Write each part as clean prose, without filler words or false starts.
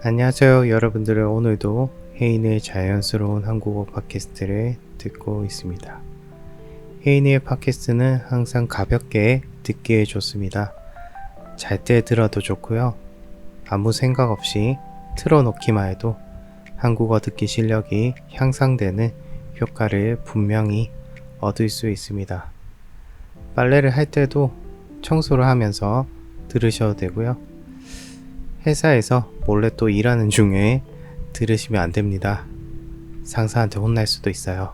안녕하세요 여러분들은 오늘도 혜인의 자연스러운 한국어 팟캐스트를 듣고 있습니다. 혜인의 팟캐스트는 항상 가볍게 듣기에 좋습니다. 잘 때 들어도 좋고요. 아무 생각 없이 틀어놓기만 해도 한국어 듣기 실력이 향상되는 효과를 분명히 얻을 수 있습니다. 빨래를 할 때도 청소를 하면서 들으셔도 되고요. 회사에서 몰래 또 일하는 중에 들으시면 안 됩니다. 상사한테 혼날 수도 있어요.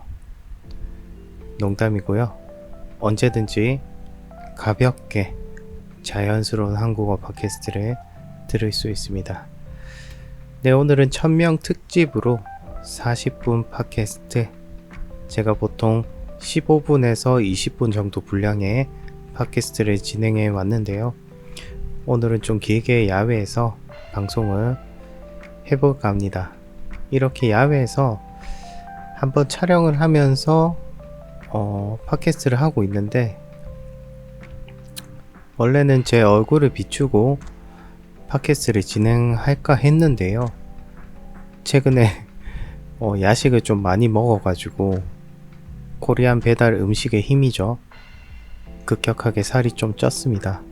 농담이고요. 언제든지 가볍게 자연스러운 한국어 팟캐스트를 들을 수 있습니다. 네, 오늘은 1000명 특집으로 40분 팟캐스트, 제가 보통 15분에서 20분 정도 분량의 팟캐스트를 진행해 왔는데요. 오늘은 좀 길게 야외에서 방송을 해볼까 합니다. 이렇게 야외에서 한번 촬영을 하면서 팟캐스트를 하고 있는데, 원래는 제 얼굴을 비추고 팟캐스트를 진행할까 했는데요. 최근에 야식을 좀 많이 먹어가지고 코리안 배달 음식의 힘이죠. 급격하게 살이 좀 쪘습니다.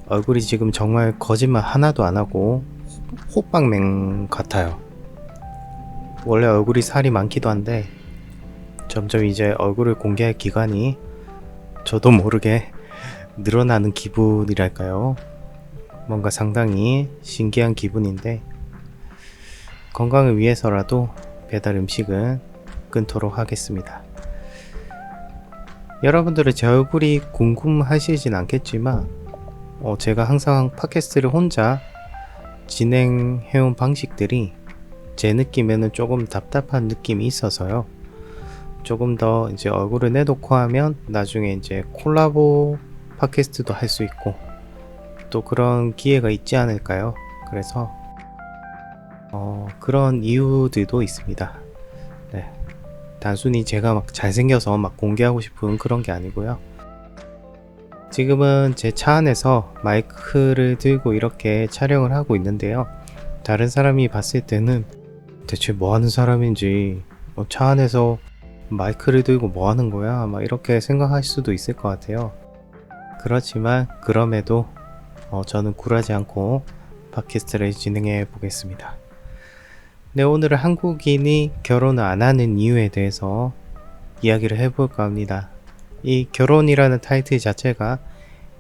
얼굴이 지금 정말 거짓말 하나도 안 하고 호빵맨 같아요. 원래 얼굴이 살이 많기도 한데 점점 이제 얼굴을 공개할 기간이 저도 모르게 늘어나는 기분이랄까요. 뭔가 상당히 신기한 기분인데, 건강을 위해서라도 배달 음식은 끊도록 하겠습니다. 여러분들은 제 얼굴이 궁금하시진 않겠지만 제가 항상 팟캐스트를 혼자 진행해온 방식들이 제 느낌에는 조금 답답한 느낌이 있어서요. 조금 더 이제 얼굴을 내놓고 하면 나중에 이제 콜라보 팟캐스트도 할 수 있고 또 그런 기회가 있지 않을까요? 그래서 그런 이유들도 있습니다. 네. 단순히 제가 막 잘생겨서 막 공개하고 싶은 그런 게 아니고요. 지금은 제 차 안에서 마이크를 들고 이렇게 촬영을 하고 있는데요. 다른 사람이 봤을 때는 대체 뭐 하는 사람인지, 차 안에서 마이크를 들고 뭐 하는 거야? 막 이렇게 생각할 수도 있을 것 같아요. 그렇지만 그럼에도 저는 굴하지 않고 팟캐스트를 진행해 보겠습니다. 네, 오늘은 한국인이 결혼을 안 하는 이유에 대해서 이야기를 해볼까 합니다. 이 결혼이라는 타이틀 자체가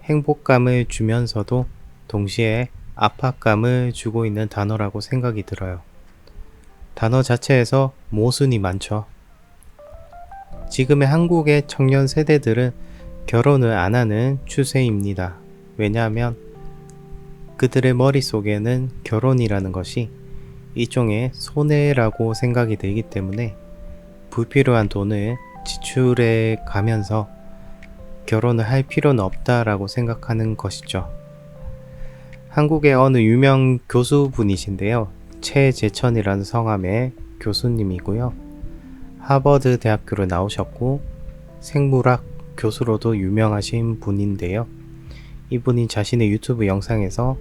행복감을 주면서도 동시에 압박감을 주고 있는 단어라고 생각이 들어요. 단어 자체에서 모순이 많죠. 지금의 한국의 청년 세대들은 결혼을 안 하는 추세입니다. 왜냐하면 그들의 머릿속에는 결혼이라는 것이 일종의 손해라고 생각이 들기 때문에 불필요한 돈을 지출해 가면서 결혼을 할 필요는 없다라고 생각하는 것이죠. 한국의 어느 유명 교수분이신데요. 최재천이라는 성함의 교수님이고요. 하버드 대학교를 나오셨고 생물학 교수로도 유명하신 분인데요. 이분이 자신의 유튜브 영상에서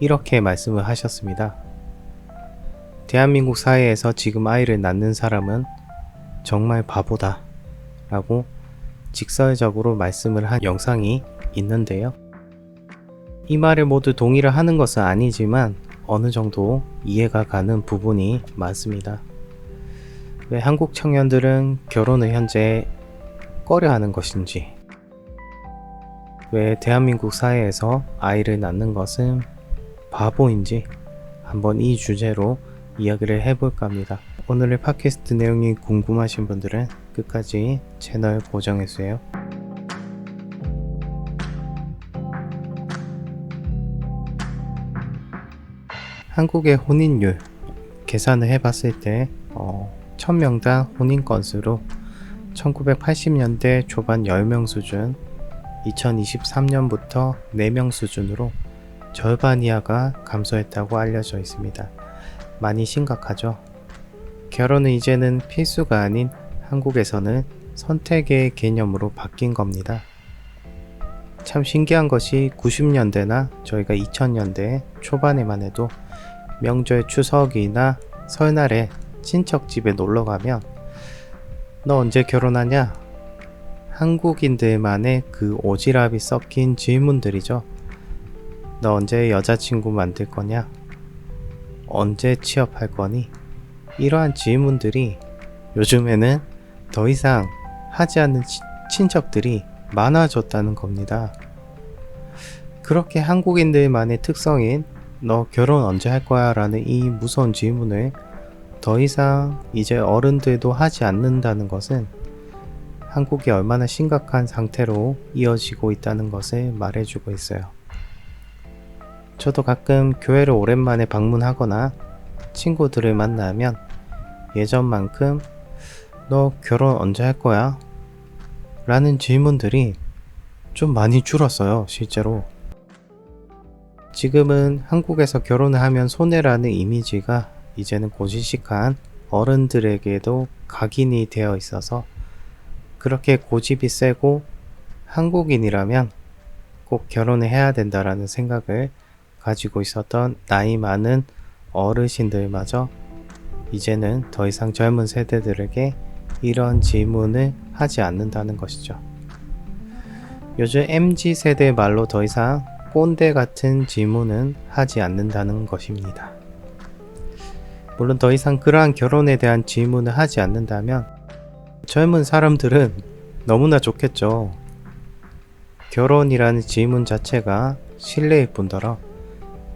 이렇게 말씀을 하셨습니다. 대한민국 사회에서 지금 아이를 낳는 사람은 정말 바보다 라고 직설적으로 말씀을 한 영상이 있는데요. 이 말에 모두 동의를 하는 것은 아니지만 어느 정도 이해가 가는 부분이 많습니다. 왜 한국 청년들은 결혼을 현재 꺼려하는 것인지, 왜 대한민국 사회에서 아이를 낳는 것은 바보인지, 한번 이 주제로 이야기를 해볼까 합니다. 오늘의 팟캐스트 내용이 궁금하신 분들은 끝까지 채널 고정해주세요. 한국의 혼인율 계산을 해봤을 때 1000명당 혼인 건수로 1980년대 초반 10명 수준, 2023년부터 4명 수준으로 절반 이하가 감소했다고 알려져 있습니다. 많이 심각하죠. 결혼은 이제는 필수가 아닌 한국에서는 선택의 개념으로 바뀐 겁니다. 참 신기한 것이 90년대나 저희가 2000년대 초반에만 해도 명절 추석이나 설날에 친척 집에 놀러 가면 너 언제 결혼하냐? 한국인들만의 그 오지랖이 섞인 질문들이죠. 너 언제 여자친구 만들 거냐? 언제 취업할 거니? 이러한 질문들이 요즘에는 더 이상 하지 않는 친척들이 많아졌다는 겁니다. 그렇게 한국인들만의 특성인 너 결혼 언제 할 거야? 라는 이 무서운 질문을 더 이상 이제 어른들도 하지 않는다는 것은 한국이 얼마나 심각한 상태로 이어지고 있다는 것을 말해주고 있어요. 저도 가끔 교회를 오랜만에 방문하거나 친구들을 만나면 예전만큼 너 결혼 언제 할 거야? 라는 질문들이 좀 많이 줄었어요, 실제로. 지금은 한국에서 결혼을 하면 손해라는 이미지가 이제는 고지식한 어른들에게도 각인이 되어 있어서 그렇게 고집이 세고 한국인이라면 꼭 결혼을 해야 된다라는 생각을 가지고 있었던 나이 많은 어르신들마저 이제는 더 이상 젊은 세대들에게 이런 질문을 하지 않는다는 것이죠. 요즘 MZ세대 말로 더 이상 꼰대 같은 질문은 하지 않는다는 것입니다. 물론 더 이상 그러한 결혼에 대한 질문을 하지 않는다면 젊은 사람들은 너무나 좋겠죠. 결혼이라는 질문 자체가 실례일 뿐더러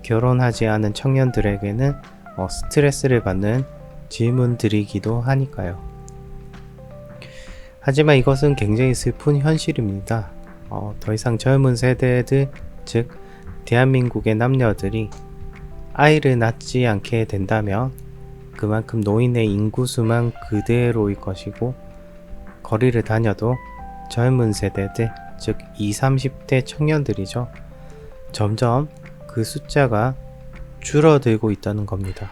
결혼하지 않은 청년들에게는 스트레스를 받는 질문들이기도 하니까요. 하지만 이것은 굉장히 슬픈 현실입니다. 더 이상 젊은 세대들, 즉 대한민국의 남녀들이 아이를 낳지 않게 된다면 그만큼 노인의 인구수만 그대로일 것이고 거리를 다녀도 젊은 세대들, 즉 20, 30대 청년들이죠. 점점 그 숫자가 줄어들고 있다는 겁니다.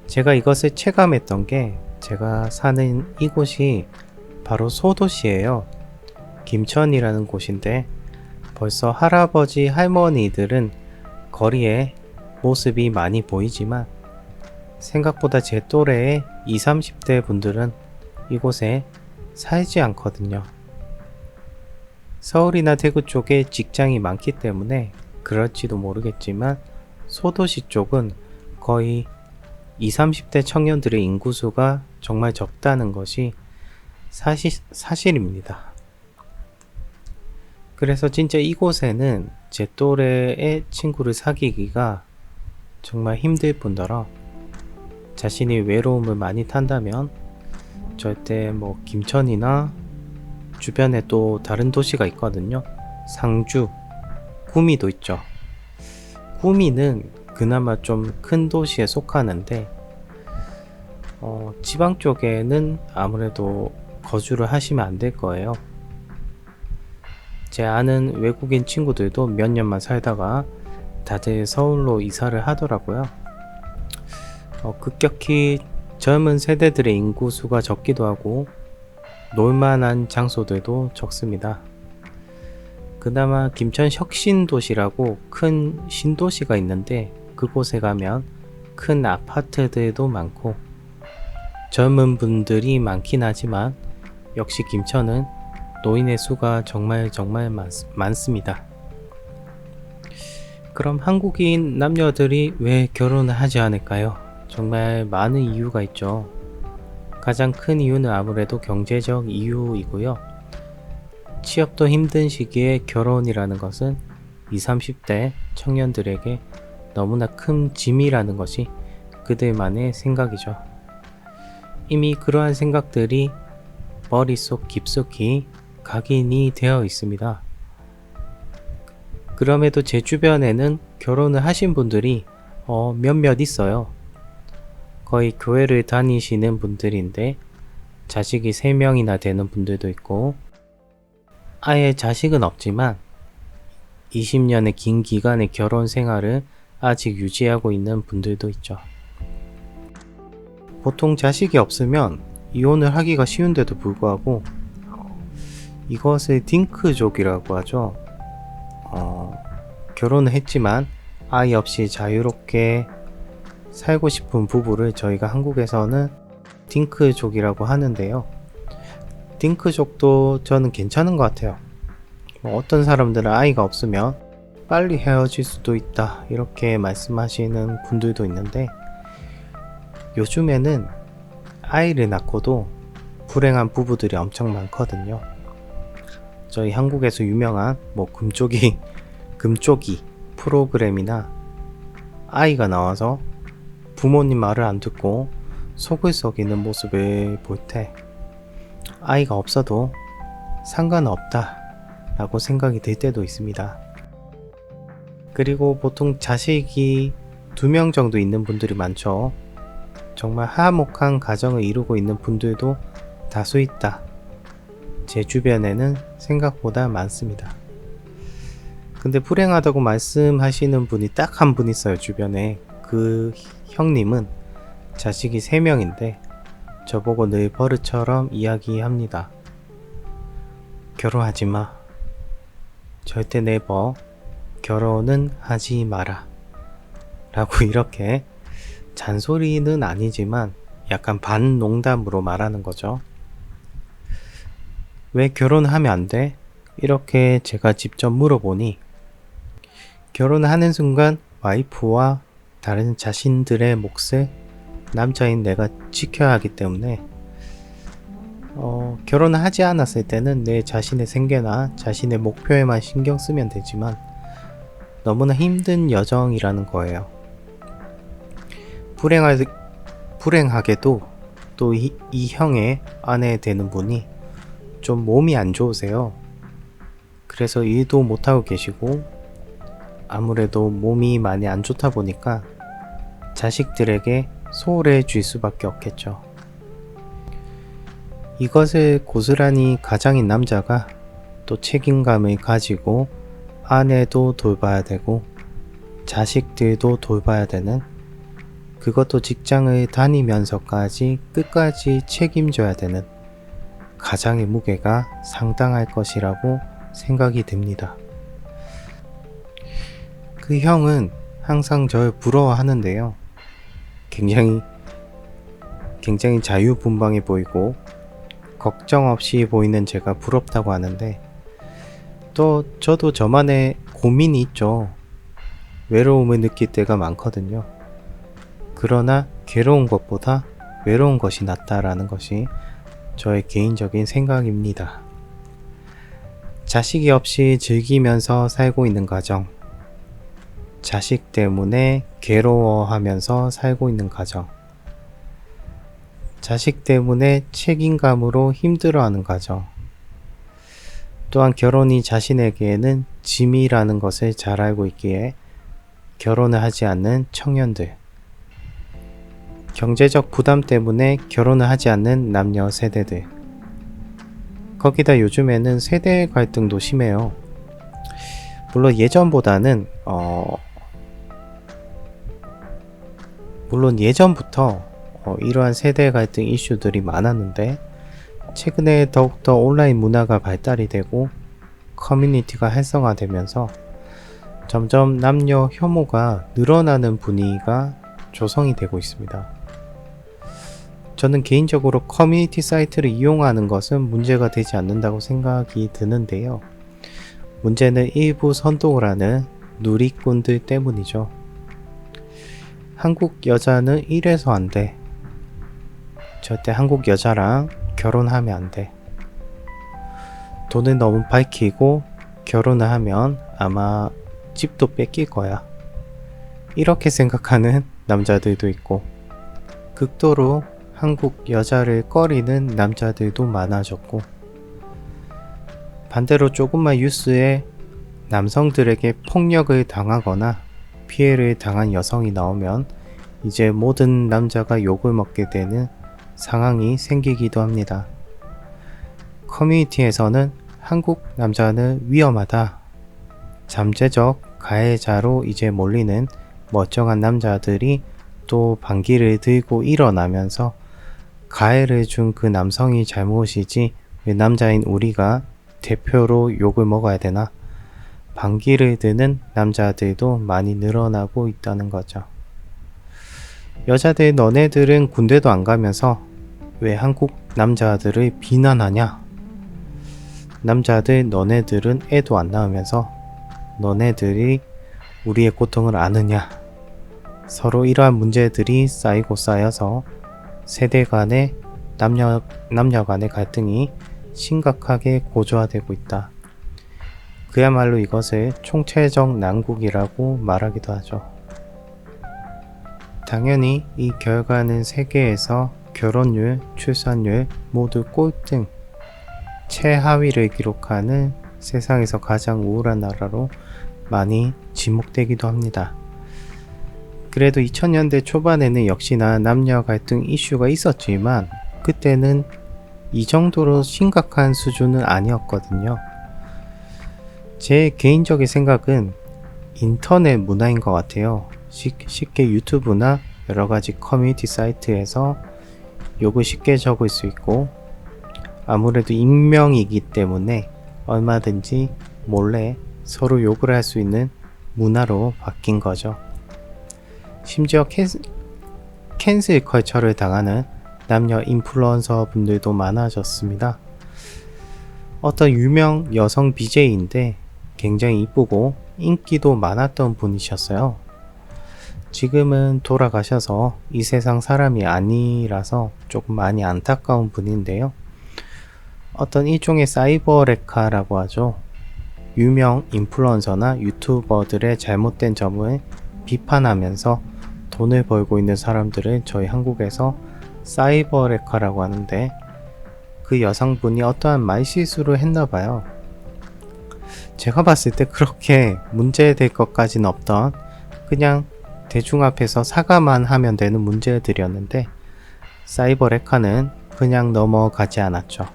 제가 이것을 체감했던 게 제가 사는 이곳이 바로 소도시예요. 김천이라는 곳인데 벌써 할아버지 할머니들은 거리에 모습이 많이 보이지만 생각보다 제 또래의 20, 30대 분들은 이곳에 살지 않거든요. 서울이나 대구 쪽에 직장이 많기 때문에 그럴지도 모르겠지만 소도시 쪽은 거의 20, 30대 청년들의 인구수가 정말 적다는 것이 사실입니다. 그래서 진짜 이곳에는 제 또래의 친구를 사귀기가 정말 힘들 뿐더러 자신이 외로움을 많이 탄다면 절대 김천이나 주변에 또 다른 도시가 있거든요. 상주, 구미도 있죠. 구미는 그나마 좀 큰 도시에 속하는데 지방 쪽에는 아무래도 거주를 하시면 안 될 거예요. 제 아는 외국인 친구들도 몇 년만 살다가 다들 서울로 이사를 하더라고요. 급격히 젊은 세대들의 인구수가 적기도 하고 놀만한 장소들도 적습니다. 그나마 김천 혁신도시라고 큰 신도시가 있는데 그곳에 가면 큰 아파트들도 많고 젊은 분들이 많긴 하지만 역시 김천은 노인의 수가 정말 많습니다. 그럼 한국인 남녀들이 왜 결혼을 하지 않을까요? 정말 많은 이유가 있죠. 가장 큰 이유는 아무래도 경제적 이유이고요. 취업도 힘든 시기에 결혼이라는 것은 20, 30대 청년들에게 너무나 큰 짐이라는 것이 그들만의 생각이죠. 이미 그러한 생각들이 머릿속 깊숙이 각인이 되어 있습니다. 그럼에도 제 주변에는 결혼을 하신 분들이 몇몇 있어요. 거의 교회를 다니시는 분들인데 자식이 3명이나 되는 분들도 있고 아예 자식은 없지만 20년의 긴 기간의 결혼 생활을 아직 유지하고 있는 분들도 있죠. 보통 자식이 없으면 이혼을 하기가 쉬운데도 불구하고 이것을 딩크족이라고 하죠. 결혼을 했지만 아이 없이 자유롭게 살고 싶은 부부를 저희가 한국에서는 딩크족이라고 하는데요. 딩크족도 저는 괜찮은 것 같아요. 어떤 사람들은 아이가 없으면 빨리 헤어질 수도 있다 이렇게 말씀하시는 분들도 있는데, 요즘에는 아이를 낳고도 불행한 부부들이 엄청 많거든요. 저희 한국에서 유명한 금쪽이 프로그램이나 아이가 나와서 부모님 말을 안 듣고 속을 썩이는 모습을 볼 때 아이가 없어도 상관없다 라고 생각이 들 때도 있습니다. 그리고 보통 자식이 2명 정도 있는 분들이 많죠. 정말 화목한 가정을 이루고 있는 분들도 다수 있다. 제 주변에는 생각보다 많습니다. 근데 불행하다고 말씀하시는 분이 딱 한 분 있어요, 주변에. 그 형님은 자식이 3명인데 저보고 늘 버릇처럼 이야기합니다. 결혼하지 마. 절대 네버. 결혼은 하지 마라. 라고 이렇게 잔소리는 아니지만 약간 반농담으로 말하는 거죠. 왜 결혼하면 안 돼? 이렇게 제가 직접 물어보니, 결혼을 하는 순간 와이프와 다른 자신들의 몫을 남자인 내가 지켜야 하기 때문에 결혼을 하지 않았을 때는 내 자신의 생계나 자신의 목표에만 신경 쓰면 되지만 너무나 힘든 여정이라는 거예요. 불행하게도 또 이 형의 아내 되는 분이 좀 몸이 안 좋으세요. 그래서 일도 못하고 계시고 아무래도 몸이 많이 안 좋다 보니까 자식들에게 소홀해 줄 수밖에 없겠죠. 이것을 고스란히 가장인 남자가 또 책임감을 가지고 아내도 돌봐야 되고 자식들도 돌봐야 되는, 그것도 직장을 다니면서까지 끝까지 책임져야 되는 가장의 무게가 상당할 것이라고 생각이 듭니다. 그 형은 항상 저를 부러워하는데요. 굉장히 자유분방해 보이고 걱정 없이 보이는 제가 부럽다고 하는데, 또 저도 저만의 고민이 있죠. 외로움을 느낄 때가 많거든요. 그러나 괴로운 것보다 외로운 것이 낫다라는 것이 저의 개인적인 생각입니다. 자식이 없이 즐기면서 살고 있는 가정, 자식 때문에 괴로워하면서 살고 있는 가정, 자식 때문에 책임감으로 힘들어하는 가정, 또한 결혼이 자신에게는 짐이라는 것을 잘 알고 있기에 결혼을 하지 않는 청년들, 경제적 부담 때문에 결혼을 하지 않는 남녀 세대들, 거기다 요즘에는 세대 갈등도 심해요. 물론 예전부터 이러한 세대 갈등 이슈들이 많았는데, 최근에 더욱더 온라인 문화가 발달이 되고 커뮤니티가 활성화되면서 점점 남녀 혐오가 늘어나는 분위기가 조성이 되고 있습니다. 저는 개인적으로 커뮤니티 사이트를 이용하는 것은 문제가 되지 않는다고 생각이 드는데요. 문제는 일부 선동을 하는 누리꾼들 때문이죠. 한국 여자는 이래서 안 돼. 절대 한국 여자랑 결혼하면 안 돼. 돈을 너무 밝히고 결혼을 하면 아마 집도 뺏길 거야. 이렇게 생각하는 남자들도 있고, 극도로 한국 여자를 꺼리는 남자들도 많아졌고, 반대로 조금만 뉴스에 남성들에게 폭력을 당하거나 피해를 당한 여성이 나오면 이제 모든 남자가 욕을 먹게 되는 상황이 생기기도 합니다. 커뮤니티에서는 한국 남자는 위험하다, 잠재적 가해자로 이제 몰리는 멀쩡한 남자들이 또 반기를 들고 일어나면서 가해를 준 그 남성이 잘못이지 왜 남자인 우리가 대표로 욕을 먹어야 되나, 반기를 드는 남자들도 많이 늘어나고 있다는 거죠. 여자들 너네들은 군대도 안 가면서 왜 한국 남자들을 비난하냐? 남자들 너네들은 애도 안 낳으면서 너네들이 우리의 고통을 아느냐? 서로 이러한 문제들이 쌓이고 쌓여서 세대 간의 남녀 간의 갈등이 심각하게 고조화되고 있다. 그야말로 이것을 총체적 난국이라고 말하기도 하죠. 당연히 이 결과는 세계에서 결혼율, 출산율 모두 꼴등, 최하위를 기록하는 세상에서 가장 우울한 나라로 많이 지목되기도 합니다. 그래도 2000년대 초반에는 역시나 남녀 갈등 이슈가 있었지만 그때는 이 정도로 심각한 수준은 아니었거든요. 제 개인적인 생각은 인터넷 문화인 것 같아요. 쉽게 유튜브나 여러가지 커뮤니티 사이트에서 욕을 쉽게 적을 수 있고 아무래도 익명이기 때문에 얼마든지 몰래 서로 욕을 할 수 있는 문화로 바뀐 거죠. 심지어 캔슬 컬처를 당하는 남녀 인플루언서 분들도 많아졌습니다. 어떤 유명 여성 BJ인데 굉장히 이쁘고 인기도 많았던 분이셨어요. 지금은 돌아가셔서 이 세상 사람이 아니라서 조금 많이 안타까운 분인데요. 어떤 일종의 사이버 레카라고 하죠. 유명 인플루언서나 유튜버들의 잘못된 점을 비판하면서 돈을 벌고 있는 사람들을 저희 한국에서 사이버 레카라고 하는데 그 여성분이 어떠한 말실수를 했나봐요. 제가 봤을 때 그렇게 문제될 것까지는 없던 그냥 대중 앞에서 사과만 하면 되는 문제들이었는데 사이버 레카는 그냥 넘어가지 않았죠.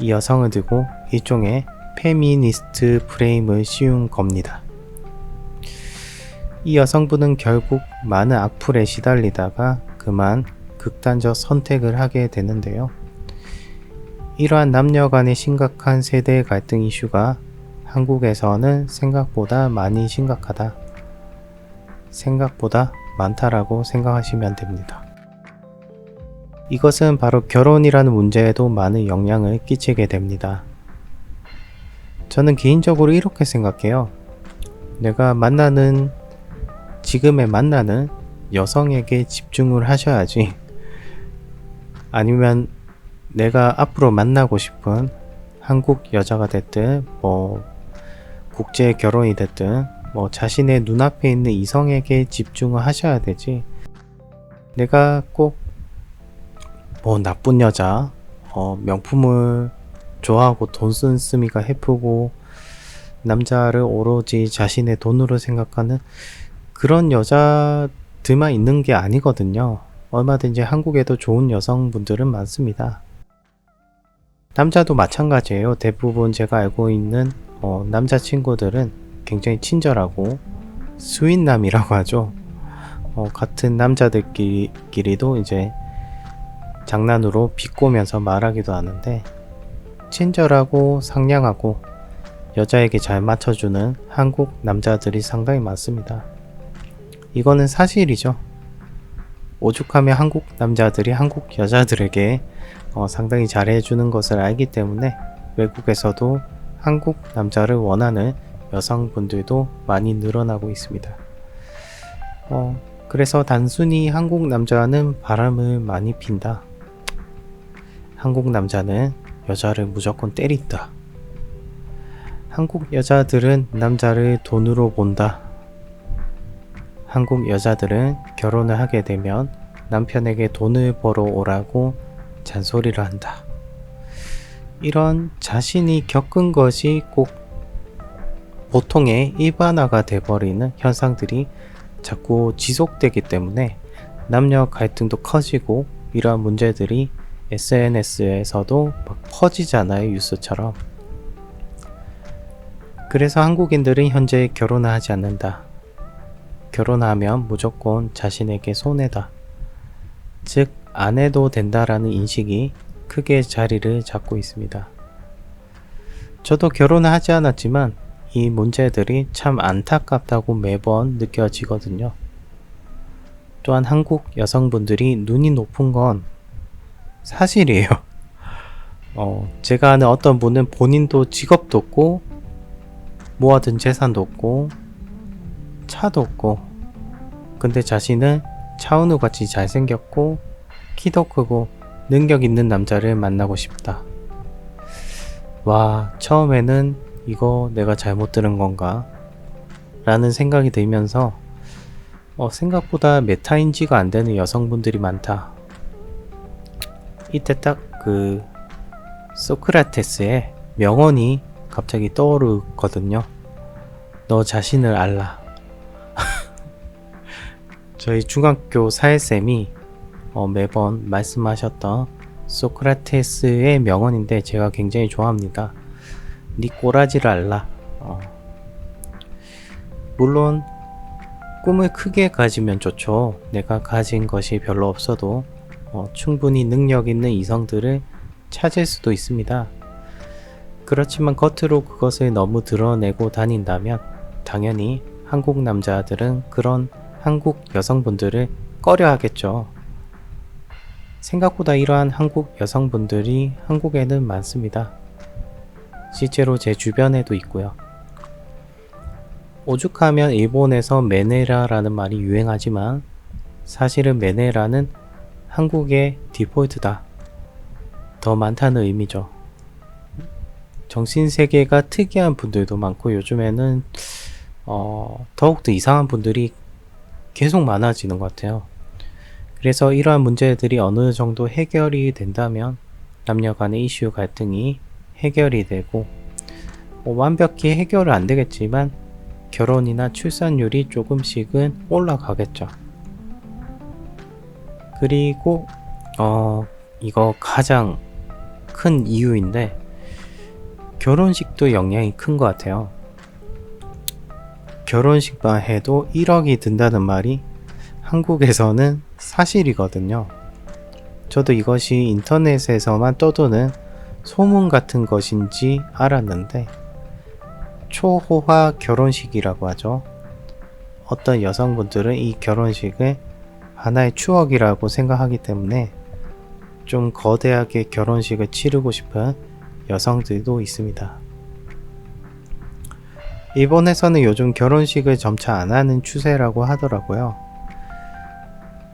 이 여성을 두고 일종의 페미니스트 프레임을 씌운 겁니다. 이 여성분은 결국 많은 악플에 시달리다가 그만 극단적 선택을 하게 되는데요. 이러한 남녀 간의 심각한 세대 갈등 이슈가 한국에서는 생각보다 많이 심각하다. 생각보다 많다라고 생각하시면 됩니다. 이것은 바로 결혼이라는 문제에도 많은 영향을 끼치게 됩니다. 저는 개인적으로 이렇게 생각해요. 내가 지금에 만나는 여성에게 집중을 하셔야지. 아니면 내가 앞으로 만나고 싶은 한국 여자가 됐든 국제 결혼이 됐든 자신의 눈앞에 있는 이성에게 집중을 하셔야 되지. 내가 꼭 나쁜 여자, 명품을 좋아하고 돈 쓴쓰미가 해프고 남자를 오로지 자신의 돈으로 생각하는 그런 여자들만 있는 게 아니거든요. 얼마든지 한국에도 좋은 여성분들은 많습니다. 남자도 마찬가지예요. 대부분 제가 알고 있는 남자친구들은 굉장히 친절하고 스윗남이라고 하죠. 같은 남자들끼리도 이제 장난으로 비꼬면서 말하기도 하는데 친절하고 상냥하고 여자에게 잘 맞춰주는 한국 남자들이 상당히 많습니다. 이거는 사실이죠. 오죽하면 한국 남자들이 한국 여자들에게 상당히 잘해주는 것을 알기 때문에 외국에서도 한국 남자를 원하는 여성분들도 많이 늘어나고 있습니다. 그래서 단순히 한국 남자는 바람을 많이 핀다. 한국 남자는 여자를 무조건 때린다. 한국 여자들은 남자를 돈으로 본다. 한국 여자들은 결혼을 하게 되면 남편에게 돈을 벌어 오라고 잔소리를 한다. 이런 자신이 겪은 것이 꼭 보통의 일반화가 돼버리는 현상들이 자꾸 지속되기 때문에 남녀 갈등도 커지고 이러한 문제들이 SNS에서도 막 퍼지잖아요, 뉴스처럼. 그래서 한국인들은 현재 결혼을 하지 않는다. 결혼하면 무조건 자신에게 손해다. 즉, 안 해도 된다라는 인식이 크게 자리를 잡고 있습니다. 저도 결혼을 하지 않았지만 이 문제들이 참 안타깝다고 매번 느껴지거든요. 또한 한국 여성분들이 눈이 높은 건 사실이에요. 제가 아는 어떤 분은 본인도 직업도 없고 모아둔 재산도 없고 차도 없고, 근데 자신은 차은우 같이 잘생겼고 키도 크고 능력 있는 남자를 만나고 싶다. 와, 처음에는 이거 내가 잘못 들은 건가? 라는 생각이 들면서 생각보다 메타인지가 안 되는 여성분들이 많다. 이때 딱 그 소크라테스의 명언이 갑자기 떠오르거든요. 너 자신을 알라. 저희 중학교 사회쌤이 매번 말씀하셨던 소크라테스의 명언인데 제가 굉장히 좋아합니다. 네 꼬라지를 알라. 물론 꿈을 크게 가지면 좋죠. 내가 가진 것이 별로 없어도 충분히 능력 있는 이성들을 찾을 수도 있습니다. 그렇지만 겉으로 그것을 너무 드러내고 다닌다면 당연히 한국 남자들은 그런 한국 여성분들을 꺼려 하겠죠. 생각보다 이러한 한국 여성분들이 한국에는 많습니다. 실제로 제 주변에도 있고요. 오죽하면 일본에서 메네라라는 말이 유행하지만 사실은 메네라는 한국의 디폴트다. 더 많다는 의미죠. 정신세계가 특이한 분들도 많고 요즘에는 더욱더 이상한 분들이 계속 많아지는 것 같아요. 그래서 이러한 문제들이 어느 정도 해결이 된다면 남녀 간의 이슈 갈등이 해결이 되고 완벽히 해결은 안 되겠지만 결혼이나 출산율이 조금씩은 올라가겠죠. 그리고 이거 가장 큰 이유인데 결혼식도 영향이 큰 것 같아요. 결혼식만 해도 1억이 든다는 말이 한국에서는 사실이거든요. 저도 이것이 인터넷에서만 떠도는 소문 같은 것인지 알았는데 초호화 결혼식이라고 하죠. 어떤 여성분들은 이 결혼식을 하나의 추억이라고 생각하기 때문에 좀 거대하게 결혼식을 치르고 싶은 여성들도 있습니다. 일본에서는 요즘 결혼식을 점차 안 하는 추세라고 하더라고요.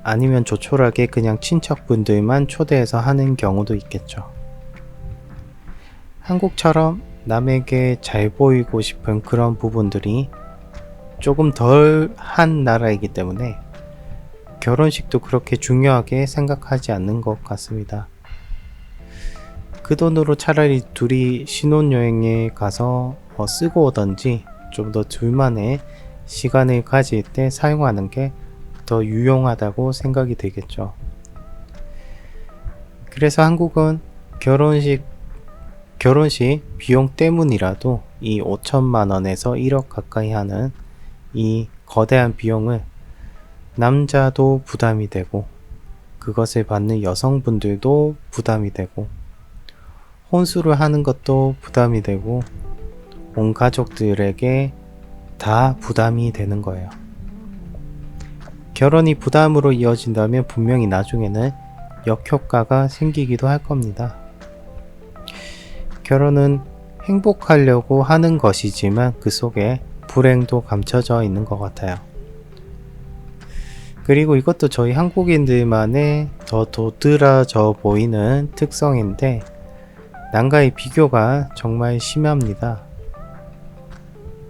아니면 조촐하게 그냥 친척분들만 초대해서 하는 경우도 있겠죠. 한국처럼 남에게 잘 보이고 싶은 그런 부분들이 조금 덜 한 나라이기 때문에 결혼식도 그렇게 중요하게 생각하지 않는 것 같습니다. 그 돈으로 차라리 둘이 신혼여행에 가서 쓰고 오던지 좀 더 둘만의 시간을 가질 때 사용하는 게 더 유용하다고 생각이 들겠죠. 그래서 한국은 결혼식 비용 때문이라도 이 5천만 원에서 1억 가까이 하는 이 거대한 비용을 남자도 부담이 되고 그것을 받는 여성분들도 부담이 되고 혼수를 하는 것도 부담이 되고 온 가족들에게 다 부담이 되는 거예요. 결혼이 부담으로 이어진다면 분명히 나중에는 역효과가 생기기도 할 겁니다. 결혼은 행복하려고 하는 것이지만 그 속에 불행도 감춰져 있는 것 같아요. 그리고 이것도 저희 한국인들만의 더 도드라져 보이는 특성인데 남과의 비교가 정말 심합니다.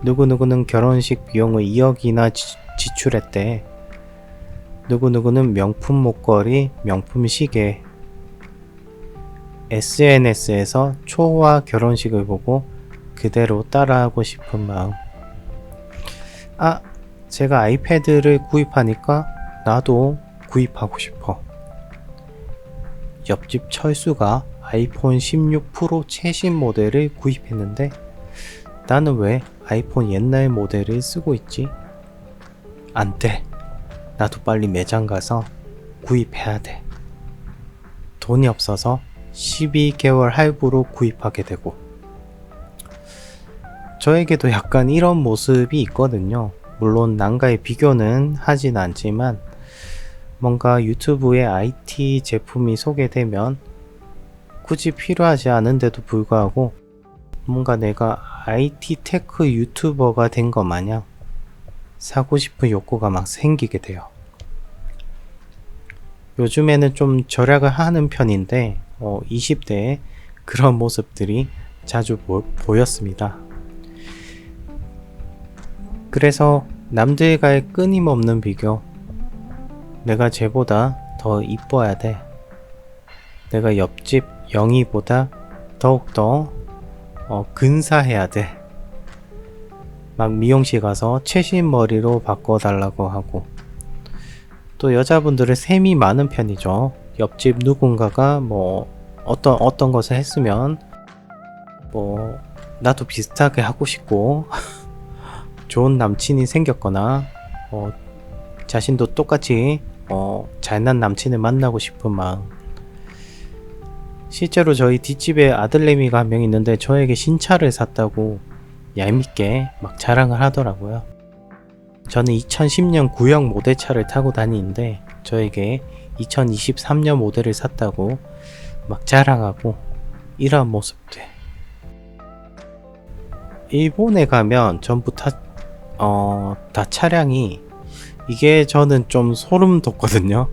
누구누구는 결혼식 비용을 2억이나 지출했대. 누구누구는 명품 목걸이, 명품 시계. SNS에서 초호화 결혼식을 보고 그대로 따라하고 싶은 마음. 제가 아이패드를 구입하니까 나도 구입하고 싶어. 옆집 철수가 아이폰 16 프로 최신 모델을 구입했는데 나는 왜 아이폰 옛날 모델을 쓰고 있지? 안 돼. 나도 빨리 매장 가서 구입해야 돼. 돈이 없어서 12개월 할부로 구입하게 되고 저에게도 약간 이런 모습이 있거든요. 물론 남과의 비교는 하진 않지만 뭔가 유튜브에 IT 제품이 소개되면 굳이 필요하지 않은데도 불구하고 뭔가 내가 IT 테크 유튜버가 된 것 마냥 사고 싶은 욕구가 막 생기게 돼요. 요즘에는 좀 절약을 하는 편인데 20대에 그런 모습들이 자주 보였습니다. 그래서 남들과의 끊임없는 비교, 내가 쟤보다 더 이뻐야 돼, 내가 옆집 영희보다 더욱더 근사해야 돼, 막 미용실 가서 최신 머리로 바꿔달라고 하고, 또 여자분들은 셈이 많은 편이죠. 옆집 누군가가 뭐 어떤 것을 했으면 뭐 나도 비슷하게 하고 싶고 좋은 남친이 생겼거나 자신도 똑같이 잘난 남친을 만나고 싶은 마음. 실제로 저희 뒷집에 아들내미가 한 명 있는데 저에게 신차를 샀다고 얄밉게 막 자랑을 하더라고요. 저는 2010년 구형 모델차를 타고 다니는데 저에게 2023년 모델을 샀다고 막 자랑하고, 이러한 모습들. 일본에 가면 전부 다 차량이, 이게 저는 좀 소름 돋거든요.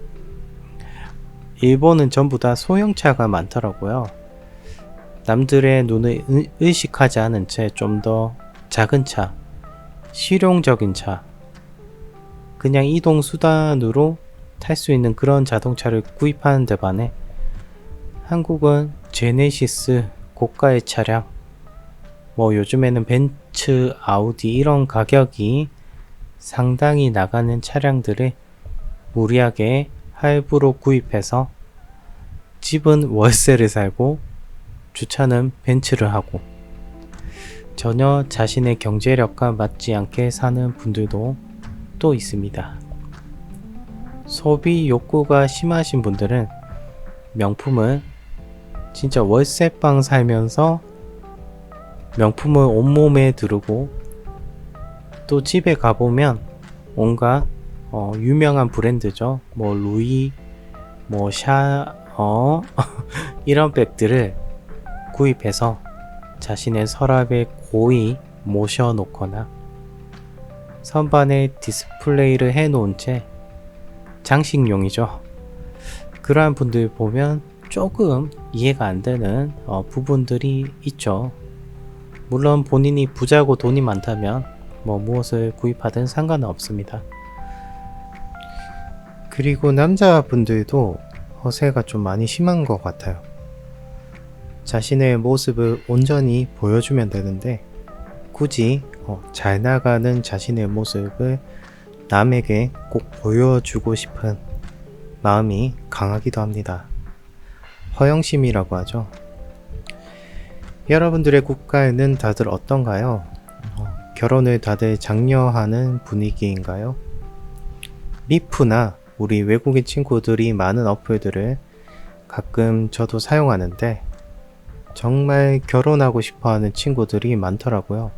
일본은 전부 다 소형차가 많더라고요. 남들의 눈을 의식하지 않은 채 좀 더 작은 차, 실용적인 차, 그냥 이동 수단으로 탈 수 있는 그런 자동차를 구입하는 데 반해 한국은 제네시스 고가의 차량, 뭐 요즘에는 벤츠, 아우디 이런 가격이 상당히 나가는 차량들을 무리하게 할부로 구입해서 집은 월세를 살고 주차는 벤츠를 하고, 전혀 자신의 경제력과 맞지 않게 사는 분들도 또 있습니다. 소비 욕구가 심하신 분들은 명품을 진짜 월세방 살면서 명품을 온몸에 두르고, 또 집에 가보면 온갖 유명한 브랜드죠. 뭐 루이, 뭐 이런 백들을 구입해서 자신의 서랍에 고이 모셔놓거나 선반에 디스플레이를 해놓은 채 장식용이죠. 그러한 분들 보면 조금 이해가 안 되는 부분들이 있죠. 물론 본인이 부자고 돈이 많다면 뭐 무엇을 구입하든 상관은 없습니다. 그리고 남자분들도 허세가 좀 많이 심한 것 같아요. 자신의 모습을 온전히 보여주면 되는데 굳이 잘 나가는 자신의 모습을 남에게 꼭 보여주고 싶은 마음이 강하기도 합니다. 허영심이라고 하죠. 여러분들의 국가에는 다들 어떤가요? 결혼을 다들 장려하는 분위기인가요? 리프나 우리 외국인 친구들이 많은 어플들을 가끔 저도 사용하는데 정말 결혼하고 싶어하는 친구들이 많더라고요.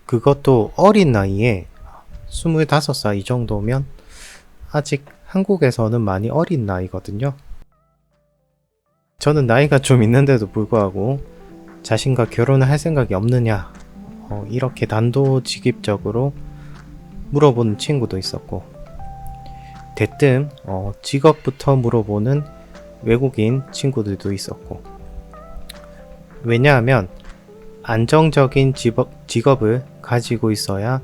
그것도 어린 나이에 25살 이 정도면 아직 한국에서는 많이 어린 나이거든요. 저는 나이가 좀 있는데도 불구하고 자신과 결혼을 할 생각이 없느냐, 이렇게 단도직입적으로 물어보는 친구도 있었고, 대뜸 직업부터 물어보는 외국인 친구들도 있었고, 왜냐하면 안정적인 직업을 가지고 있어야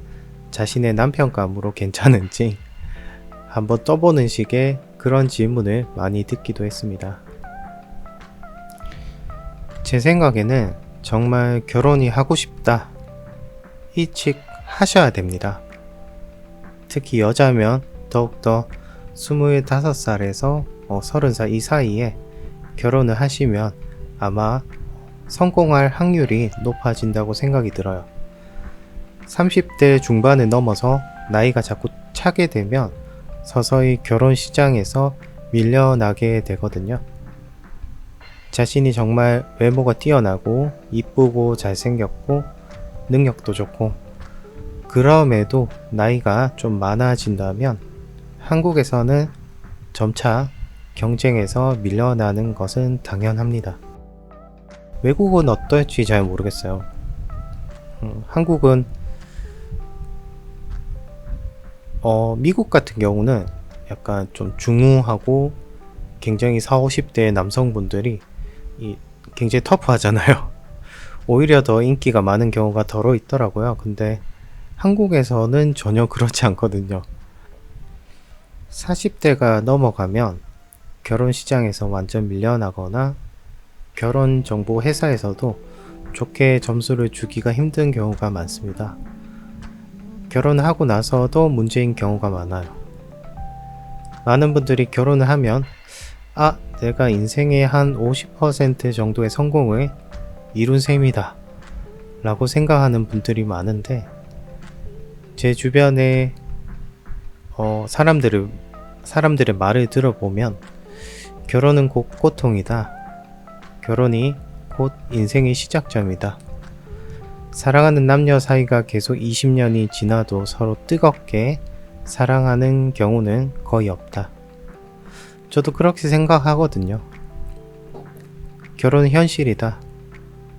자신의 남편감으로 괜찮은지 한번 떠보는 식의 그런 질문을 많이 듣기도 했습니다. 제 생각에는 정말 결혼이 하고 싶다, 일찍 하셔야 됩니다. 특히 여자면 더욱더 25살에서 30살 이 사이에 결혼을 하시면 아마 성공할 확률이 높아진다고 생각이 들어요. 30대 중반을 넘어서 나이가 자꾸 차게 되면 서서히 결혼 시장에서 밀려나게 되거든요. 자신이 정말 외모가 뛰어나고 이쁘고 잘생겼고 능력도 좋고 그럼에도 나이가 좀 많아진다면 한국에서는 점차 경쟁에서 밀려나는 것은 당연합니다. 외국은 어떨지 잘 모르겠어요. 한국은 미국 같은 경우는 약간 좀 중후하고 굉장히 40, 50대의 남성분들이 굉장히 터프하잖아요. 오히려 더 인기가 많은 경우가 더러 있더라고요. 근데 한국에서는 전혀 그렇지 않거든요. 40대가 넘어가면 결혼 시장에서 완전 밀려나거나 결혼 정보 회사에서도 좋게 점수를 주기가 힘든 경우가 많습니다. 결혼을 하고 나서도 문제인 경우가 많아요. 많은 분들이 결혼을 하면 내가 인생의 한 50% 정도의 성공을 이룬 셈이다 라고 생각하는 분들이 많은데 제 주변에 사람들의 말을 들어보면 결혼은 곧 고통이다. 결혼이 곧 인생의 시작점이다. 사랑하는 남녀 사이가 계속 20년이 지나도 서로 뜨겁게 사랑하는 경우는 거의 없다. 저도 그렇게 생각하거든요. 결혼은 현실이다.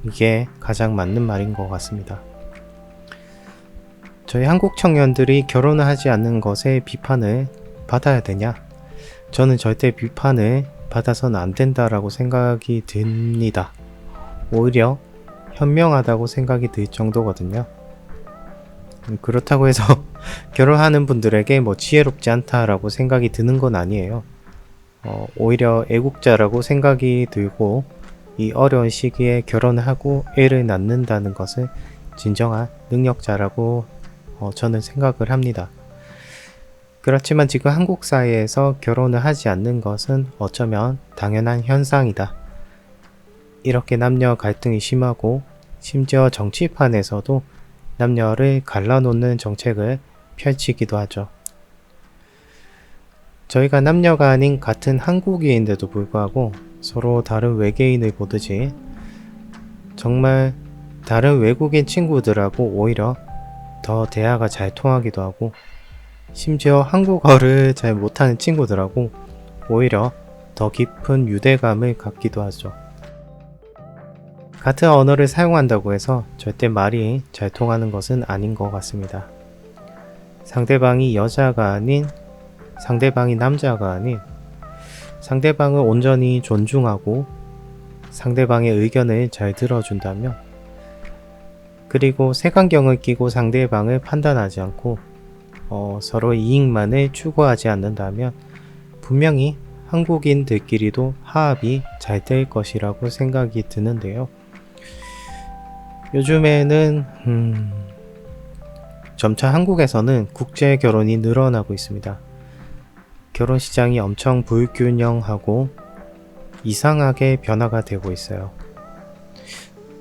이게 가장 맞는 말인 것 같습니다. 저희 한국 청년들이 결혼을 하지 않는 것에 비판을 받아야 되냐? 저는 절대 비판을 받아서는 안 된다라고 생각이 듭니다. 오히려 현명하다고 생각이 들 정도거든요. 그렇다고 해서 결혼하는 분들에게 지혜롭지 않다라고 생각이 드는 건 아니에요. 오히려 애국자라고 생각이 들고 이 어려운 시기에 결혼을 하고 애를 낳는다는 것을 진정한 능력자라고 저는 생각을 합니다. 그렇지만 지금 한국 사회에서 결혼을 하지 않는 것은 어쩌면 당연한 현상이다. 이렇게 남녀 갈등이 심하고 심지어 정치판에서도 남녀를 갈라놓는 정책을 펼치기도 하죠. 저희가 남녀가 아닌 같은 한국인인데도 불구하고 서로 다른 외계인을 보듯이 정말 다른 외국인 친구들하고 오히려 더 대화가 잘 통하기도 하고 심지어 한국어를 잘 못하는 친구들하고 오히려 더 깊은 유대감을 갖기도 하죠. 같은 언어를 사용한다고 해서 절대 말이 잘 통하는 것은 아닌 것 같습니다. 상대방이 여자가 아닌 상대방이 남자가 아닌 상대방을 온전히 존중하고 상대방의 의견을 잘 들어준다면 그리고 색안경을 끼고 상대방을 판단하지 않고 서로 이익만을 추구하지 않는다면 분명히 한국인들끼리도 화합이 잘 될 것이라고 생각이 드는데요. 요즘에는 점차 한국에서는 국제 결혼이 늘어나고 있습니다. 결혼 시장이 엄청 불균형하고 이상하게 변화가 되고 있어요.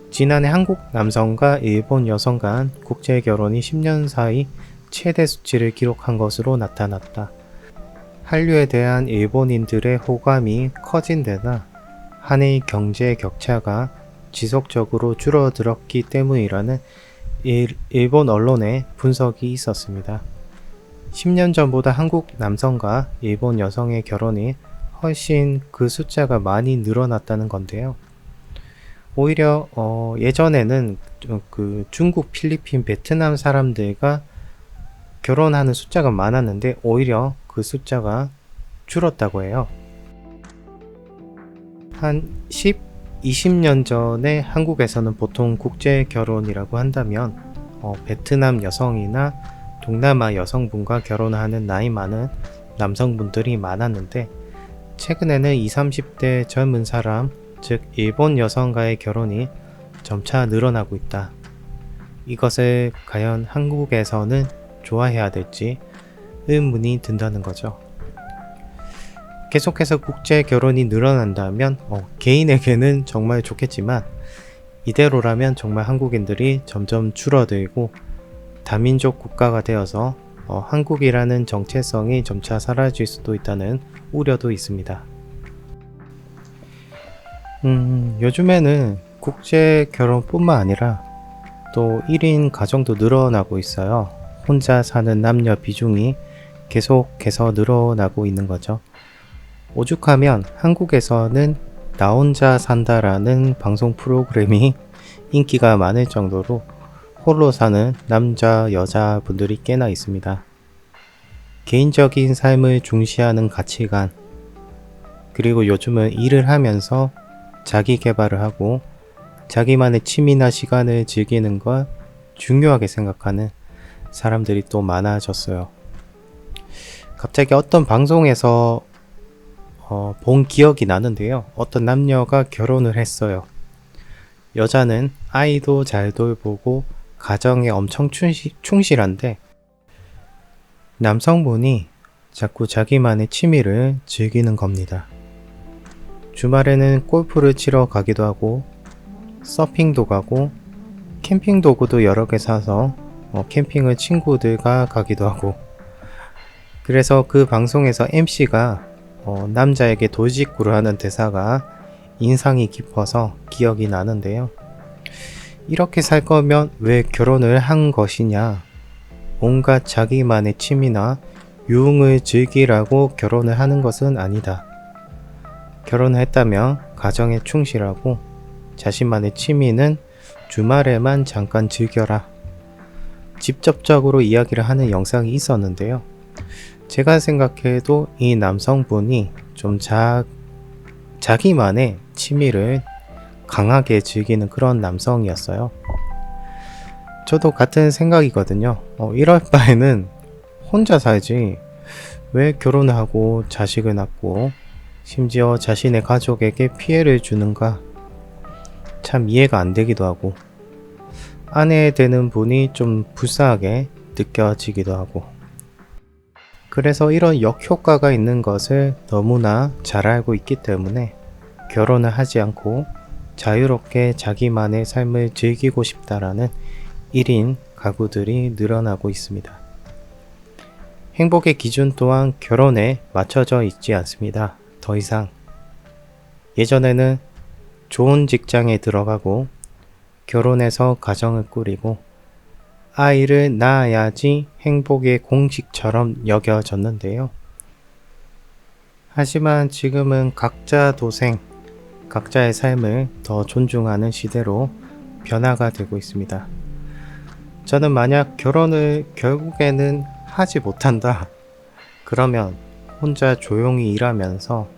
지난해 한국 남성과 일본 여성 간 국제 결혼이 10년 사이 최대 수치를 기록한 것으로 나타났다. 한류에 대한 일본인들의 호감이 커진 데다 한일 경제 격차가 지속적으로 줄어들었기 때문이라는 일본 언론의 분석이 있었습니다. 10년 전보다 한국 남성과 일본 여성의 결혼이 훨씬 그 숫자가 많이 늘어났다는 건데요. 오히려 예전에는 그 중국, 필리핀, 베트남 사람들과 결혼하는 숫자가 많았는데 오히려 그 숫자가 줄었다고 해요. 한 20년 전에 한국에서는 보통 국제 결혼이라고 한다면 베트남 여성이나 동남아 여성분과 결혼하는 나이 많은 남성분들이 많았는데 최근에는 20, 30대 젊은 사람, 즉 일본 여성과의 결혼이 점차 늘어나고 있다. 이것을 과연 한국에서는 좋아해야 될지 의문이 든다는 거죠. 계속해서 국제 결혼이 늘어난다면 개인에게는 정말 좋겠지만 이대로라면 정말 한국인들이 점점 줄어들고 다민족 국가가 되어서 한국이라는 정체성이 점차 사라질 수도 있다는 우려도 있습니다. 요즘에는 국제 결혼뿐만 아니라 또 1인 가정도 늘어나고 있어요. 혼자 사는 남녀 비중이 계속해서 늘어나고 있는 거죠. 오죽하면 한국에서는 나 혼자 산다라는 방송 프로그램이 인기가 많을 정도로 홀로 사는 남자, 여자 분들이 꽤나 있습니다. 개인적인 삶을 중시하는 가치관, 그리고 요즘은 일을 하면서 자기 개발을 하고 자기만의 취미나 시간을 즐기는 걸 중요하게 생각하는 사람들이 또 많아졌어요. 갑자기 어떤 방송에서 본 기억이 나는데요. 어떤 남녀가 결혼을 했어요. 여자는 아이도 잘 돌보고 가정에 엄청 충실한데 남성분이 자꾸 자기만의 취미를 즐기는 겁니다. 주말에는 골프를 치러 가기도 하고 서핑도 가고 캠핑 도구도 여러 개 사서 캠핑을 친구들과 가기도 하고, 그래서 그 방송에서 MC가 남자에게 돌직구를 하는 대사가 인상이 깊어서 기억이 나는데요. 이렇게 살 거면 왜 결혼을 한 것이냐? 온갖 자기만의 취미나 유흥을 즐기라고 결혼을 하는 것은 아니다. 결혼을 했다면 가정에 충실하고 자신만의 취미는 주말에만 잠깐 즐겨라. 직접적으로 이야기를 하는 영상이 있었는데요. 제가 생각해도 이 남성분이 좀 자기만의 취미를 강하게 즐기는 그런 남성이었어요. 저도 같은 생각이거든요. 이럴 바에는 혼자 살지 왜 결혼을 하고 자식을 낳고 심지어 자신의 가족에게 피해를 주는가, 참 이해가 안 되기도 하고 아내 되는 분이 좀 불쌍하게 느껴지기도 하고, 그래서 이런 역효과가 있는 것을 너무나 잘 알고 있기 때문에 결혼을 하지 않고 자유롭게 자기만의 삶을 즐기고 싶다라는 1인 가구들이 늘어나고 있습니다. 행복의 기준 또한 결혼에 맞춰져 있지 않습니다. 더 이상. 예전에는 좋은 직장에 들어가고 결혼해서 가정을 꾸리고 아이를 낳아야지 행복의 공식처럼 여겨졌는데요. 하지만 지금은 각자 도생, 각자의 삶을 더 존중하는 시대로 변화가 되고 있습니다. 저는 만약 결혼을 결국에는 하지 못한다, 그러면 혼자 조용히 일하면서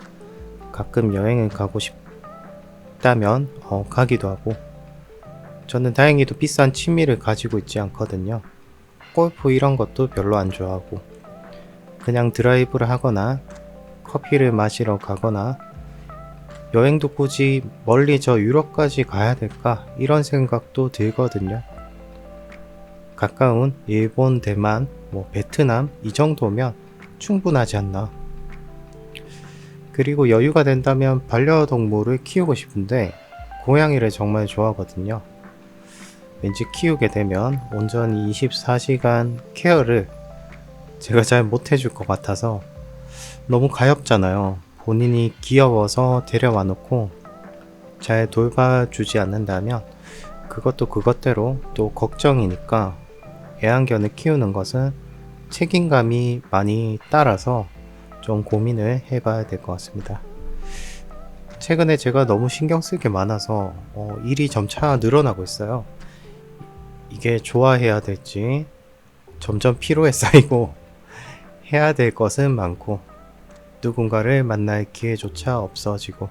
가끔 여행을 가고 싶다면 가기도 하고, 저는 다행히도 비싼 취미를 가지고 있지 않거든요. 골프 이런 것도 별로 안 좋아하고 그냥 드라이브를 하거나 커피를 마시러 가거나, 여행도 굳이 멀리 저 유럽까지 가야 될까 이런 생각도 들거든요. 가까운 일본, 대만, 베트남 이 정도면 충분하지 않나. 그리고 여유가 된다면 반려동물을 키우고 싶은데 고양이를 정말 좋아하거든요. 왠지 키우게 되면 온전히 24시간 케어를 제가 잘 못해줄 것 같아서 너무 가엾잖아요. 본인이 귀여워서 데려와 놓고 잘 돌봐주지 않는다면 그것도 그것대로 또 걱정이니까 애완견을 키우는 것은 책임감이 많이 따라서 좀 고민을 해봐야 될 것 같습니다. 최근에 제가 너무 신경 쓸 게 많아서 일이 점차 늘어나고 있어요. 이게 좋아해야 될지 점점 피로에 쌓이고 해야 될 것은 많고 누군가를 만날 기회조차 없어지고,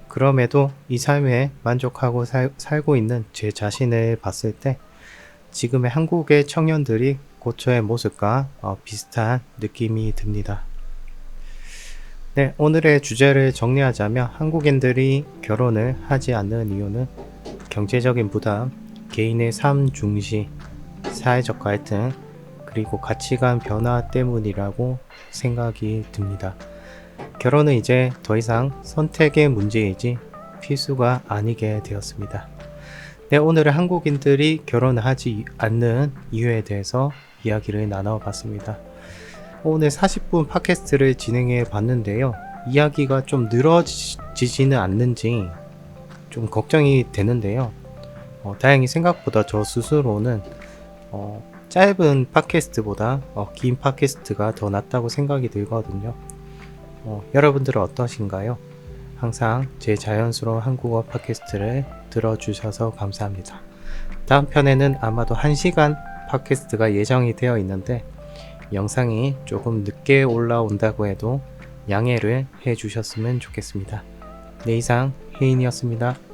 그럼에도 이 삶에 만족하고 살고 있는 제 자신을 봤을 때 지금의 한국의 청년들이 고초의 모습과 비슷한 느낌이 듭니다. 네, 오늘의 주제를 정리하자면 한국인들이 결혼을 하지 않는 이유는 경제적인 부담, 개인의 삶 중시, 사회적 갈등, 그리고 가치관 변화 때문이라고 생각이 듭니다. 결혼은 이제 더 이상 선택의 문제이지 필수가 아니게 되었습니다. 네, 오늘은 한국인들이 결혼을 하지 않는 이유에 대해서 이야기를 나눠봤습니다. 오늘 40분 팟캐스트를 진행해 봤는데요. 이야기가 좀 늘어질 느껴지지는 않는지 좀 걱정이 되는데요. 다행히 생각보다 저 스스로는 짧은 팟캐스트보다 긴 팟캐스트가 더 낫다고 생각이 들거든요. 여러분들은 어떠신가요? 항상 제 자연스러운 한국어 팟캐스트를 들어주셔서 감사합니다. 다음 편에는 아마도 1시간 팟캐스트가 예정이 되어 있는데 영상이 조금 늦게 올라온다고 해도 양해를 해주셨으면 좋겠습니다. 네, 이상 혜인이었습니다.